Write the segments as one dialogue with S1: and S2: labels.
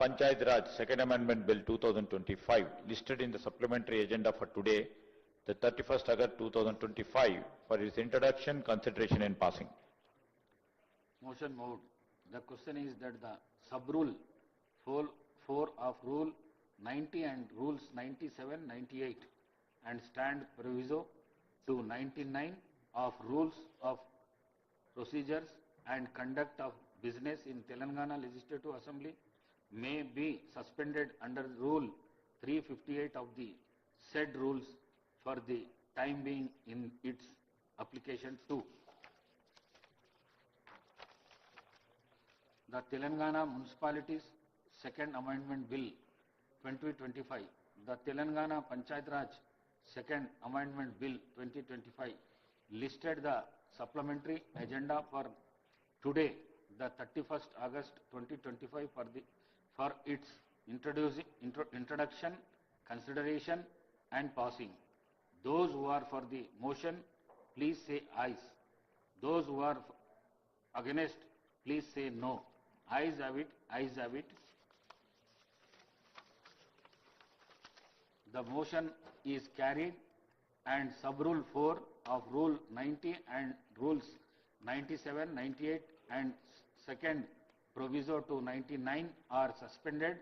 S1: Panchayat Raj Second Amendment Bill 2025 listed in the supplementary agenda for today, the 31st August 2025, for its introduction, consideration and passing.
S2: Motion moved. The question is that the sub-rule 4 of Rule 90 and Rules 97, 98 and stand proviso to 99 of Rules of Procedures and Conduct of Business in Telangana Legislative Assembly may be suspended under Rule 358 of the said rules for the time being in its application to the Telangana Municipalities Second Amendment Bill 2025, the Telangana Panchayat Raj Second Amendment Bill 2025 listed the supplementary agenda for today, the 31st August 2025 for its introduction, consideration and passing. Those who are for the motion, please say ayes. Those who are against, please say no. Ayes have it, ayes have it. The motion is carried and sub-rule 4 of Rule 90 and Rules 97, 98 and second proviso to 99 are suspended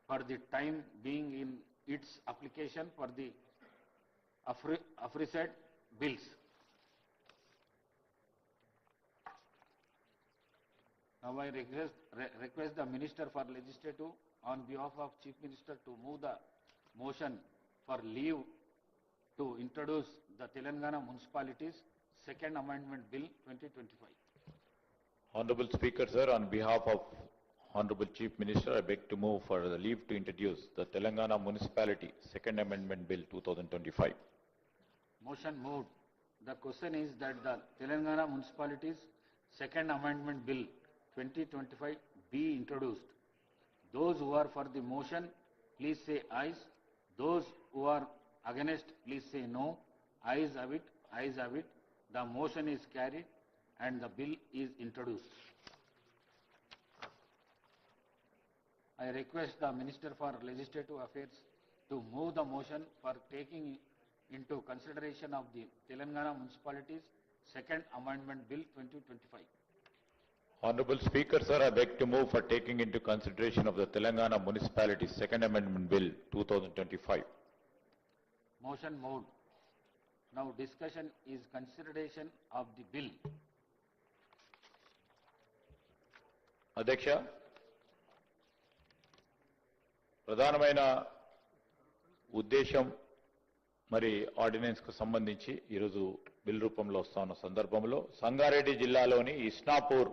S2: for the time being in its application for the aforesaid bills. Now I request the Minister for Legislative on behalf of Chief Minister to move the motion for leave to introduce the Telangana Municipalities Second Amendment Bill 2025.
S1: Honorable Speaker, sir, on behalf of Honorable Chief Minister, I beg to move for the leave to introduce the Telangana Municipality Second Amendment Bill 2025.
S2: Motion moved. The question is that the Telangana Municipalities Second Amendment Bill 2025 be introduced. Those who are for the motion, please say ayes. Those who are against, please say no. Ayes have it, ayes have it. The motion is carried and the bill is introduced. I request the Minister for Legislative Affairs to move the motion for taking into consideration of the Telangana Municipalities Second Amendment Bill 2025.
S1: Honorable Speaker, sir, I beg to move for taking into consideration of the Telangana Municipality Second Amendment Bill 2025.
S2: Motion moved. Now discussion is consideration of the bill.
S1: అధ్యక్ష, ప్రధానమైన ఉద్దేశం మరి ordinance కు సంబంధించి ఈరోజు bill రూపంలో వస్తున్న సందర్భంలో సంగారెడ్డి జిల్లాలోని ఇస్నాపూర్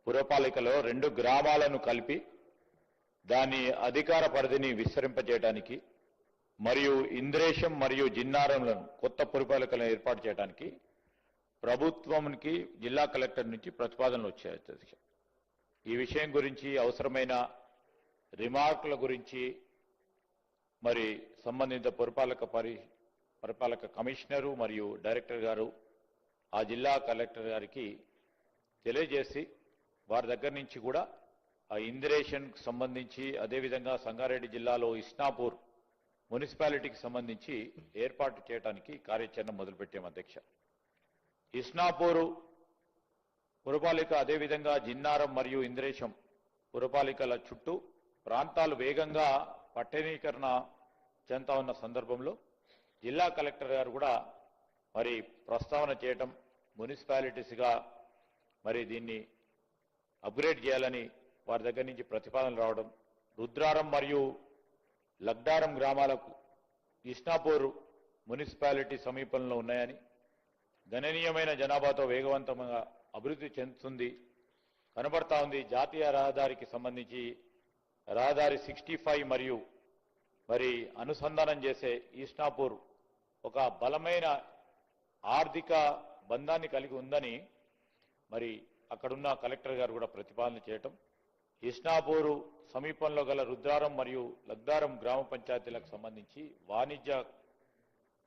S1: పురపాలికలో 2 గ్రామాలను కలిపి దాని అధికార పరిధిని విస్తరింపజేయడానికి మరియు ఇంద్రేశం మరియు జిన్నారంలను కొత్త పురపాలికలను ఏర్పాటు చేయడానికి ప్రభుత్వానికి జిల్లా కలెక్టర్ నుంచి ప్రతిపాదనలు వచ్చాయి అధ్యక్ష. ఈ విషయం గురించి అవసరమైన రిమార్కుల గురించి మరి సంబంధిత పురపాలక కమిషనరు మరియు డైరెక్టర్ గారు ఆ జిల్లా కలెక్టర్ గారికి తెలియజేసి వారి దగ్గర నుంచి కూడా ఆ ఇంద్రేషన్కు సంబంధించి అదేవిధంగా సంగారెడ్డి జిల్లాలో ఇస్నాపూర్ మున్సిపాలిటీకి సంబంధించి ఏర్పాటు చేయడానికి కార్యాచరణ మొదలుపెట్టాం అధ్యక్ష. ఇస్నాపూరు పురపాలిక అదేవిధంగా జిన్నారం మరియు ఇంద్రేశం పురపాలికల చుట్టూ ప్రాంతాలు వేగంగా పట్టణీకరణ చెందుతా ఉన్న సందర్భంలో జిల్లా కలెక్టర్ గారు కూడా మరి ప్రస్తావన చేయటం, మున్సిపాలిటీస్గా మరి దీన్ని అప్గ్రేడ్ చేయాలని వారి దగ్గర నుంచి ప్రతిపాదనలు రావడం, రుద్రారం మరియు లగ్డారం గ్రామాలకు ఇస్నాపూర్ మున్సిపాలిటీ సమీపంలో ఉన్నాయని, గణనీయమైన జనాభాతో వేగవంతంగా అభివృద్ధి చెందుతుంది కనబడతా ఉంది. జాతీయ రహదారికి సంబంధించి రహదారి 65 మరియు మరి అనుసంధానం చేసే ఇస్నాపూర్ ఒక బలమైన ఆర్థిక బంధాన్ని కలిగి ఉందని మరి అక్కడున్న కలెక్టర్ గారు కూడా ప్రతిపాదన చేయటం, ఇస్నాపూరు సమీపంలో గల రుద్రారం మరియు లగ్దారం గ్రామ పంచాయతీలకు సంబంధించి వాణిజ్య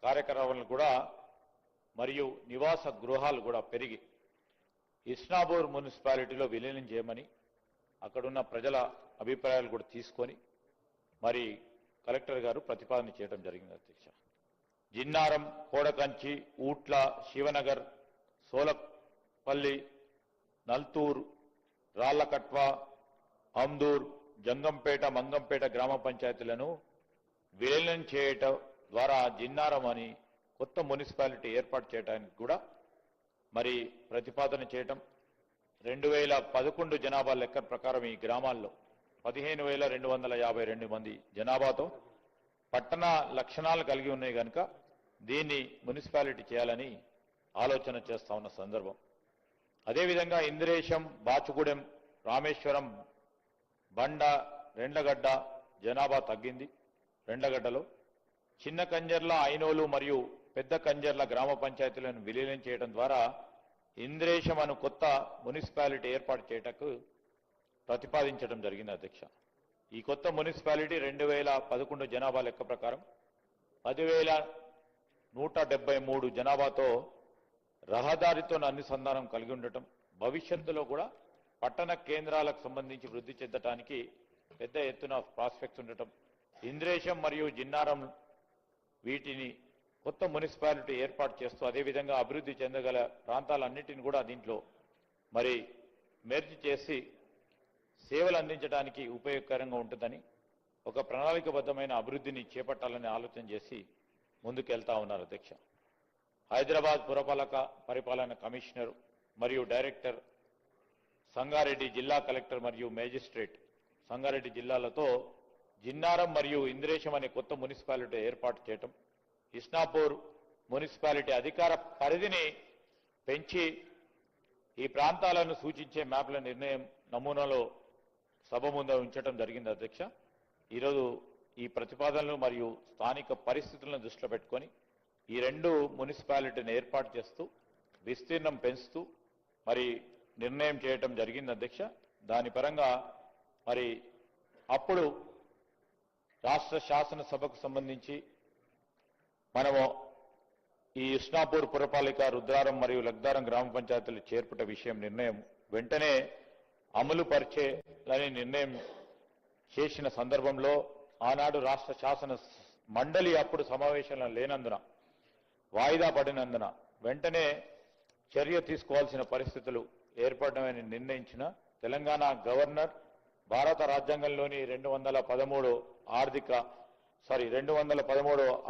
S1: కార్యకలాపాలను కూడా మరియు నివాస గృహాలు కూడా పెరిగి ఇస్నాపూర్ మున్సిపాలిటీలో విలీనం చేయమని అక్కడున్న ప్రజల అభిప్రాయాలు కూడా తీసుకొని మరి కలెక్టర్ గారు ప్రతిపాదన చేయడం జరిగింది అధ్యక్ష. జిన్నారం, కోడకంచి, ఊట్ల, శివనగర్, సోలపల్లి, నల్తూర్, రాళ్లకట్వ, అమ్దూర్, జంగంపేట, మంగంపేట గ్రామ పంచాయతీలను విలీనం చేయటం ద్వారా జిన్నారం అని కొత్త మున్సిపాలిటీ ఏర్పాటు చేయడానికి కూడా మరి ప్రతిపాదన చేయటం. 2011 జనాభా లెక్క ప్రకారం ఈ గ్రామాల్లో 15,252 మంది జనాభాతో పట్టణ లక్షణాలు కలిగి ఉన్నాయి కనుక దీన్ని మున్సిపాలిటీ చేయాలని ఆలోచన చేస్తా ఉన్న సందర్భం. అదేవిధంగా ఇంద్రేశం, బాచుగూడెం, రామేశ్వరం, బండ, రెండగడ్డ జనాభా తగ్గింది. రెండగడ్డలో చిన్న కంజర్ల, ఐనోలు మరియు పెద్ద కంజర్ల గ్రామ పంచాయతీలను విలీనం చేయడం ద్వారా ఇంద్రేశం అను కొత్త మున్సిపాలిటీ ఏర్పాటు చేయటకు ప్రతిపాదించడం జరిగింది అధ్యక్ష. ఈ కొత్త మున్సిపాలిటీ 2011 జనాభా లెక్క ప్రకారం 10,173 జనాభాతో రహదారితో అనుసంధానం కలిగి ఉండటం, భవిష్యత్తులో కూడా పట్టణ కేంద్రాలకు సంబంధించి వృద్ధి చెందడానికి పెద్ద ఎత్తున ప్రాస్పెక్ట్స్ ఉండటం, ఇంద్రేశం మరియు జిన్నారం వీటిని కొత్త మున్సిపాలిటీ ఏర్పాటు చేస్తూ అదేవిధంగా అభివృద్ధి చెందగల ప్రాంతాలన్నింటినీ కూడా దీంట్లో మరి మెర్జ్ చేసి సేవలు అందించడానికి ఉపయోగకరంగా ఉంటుందని ఒక ప్రణాళికబద్ధమైన అభివృద్ధిని చేపట్టాలని ఆలోచన చేసి ముందుకెళ్తా ఉన్నారు అధ్యక్ష. హైదరాబాద్ పురపాలక పరిపాలన కమిషనర్ మరియు డైరెక్టర్ సంగారెడ్డి, జిల్లా కలెక్టర్ మరియు మేజిస్ట్రేట్ సంగారెడ్డి జిల్లాలతో జిన్నారం మరియు ఇంద్రేశం అనే కొత్త మున్సిపాలిటీ ఏర్పాటు చేయటం, ఇస్నాపూర్ మున్సిపాలిటీ అధికార పరిధిని పెంచి ఈ ప్రాంతాలను సూచించే మ్యాప్ల నిర్ణయం నమూనాలో సభ ముందు ఉంచడం జరిగింది అధ్యక్ష. ఈరోజు ఈ ప్రతిపాదనలు మరియు స్థానిక పరిస్థితులను దృష్టిలో పెట్టుకొని ఈ రెండు మున్సిపాలిటీని ఏర్పాటు చేస్తూ విస్తీర్ణం పెంచుతూ మరి నిర్ణయం చేయటం జరిగింది అధ్యక్ష. దాని పరంగా మరి అప్పుడు రాష్ట్ర శాసనసభకు సంబంధించి మనము ఈ ఇస్నాపూర్ పురపాలిక, రుద్రారం మరియు లగ్దారం గ్రామ పంచాయతీలు చేర్పుట విషయం నిర్ణయం వెంటనే అమలు పరిచేలని నిర్ణయం చేసిన సందర్భంలో ఆనాడు రాష్ట్ర శాసన మండలి అప్పుడు సమావేశంలో లేనందున, వాయిదా పడినందున వెంటనే చర్య తీసుకోవాల్సిన పరిస్థితులు ఏర్పడమని నిర్ణయించిన తెలంగాణ గవర్నర్ భారత రాజ్యాంగంలోని 213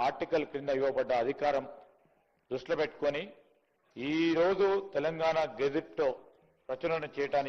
S1: ఆర్టికల్ క్రింద ఇవ్వబడ్డ అధికారం దృష్టిలో పెట్టుకొని ఈ రోజు తెలంగాణ గెజిట్లో ప్రచురణ చేయడానికి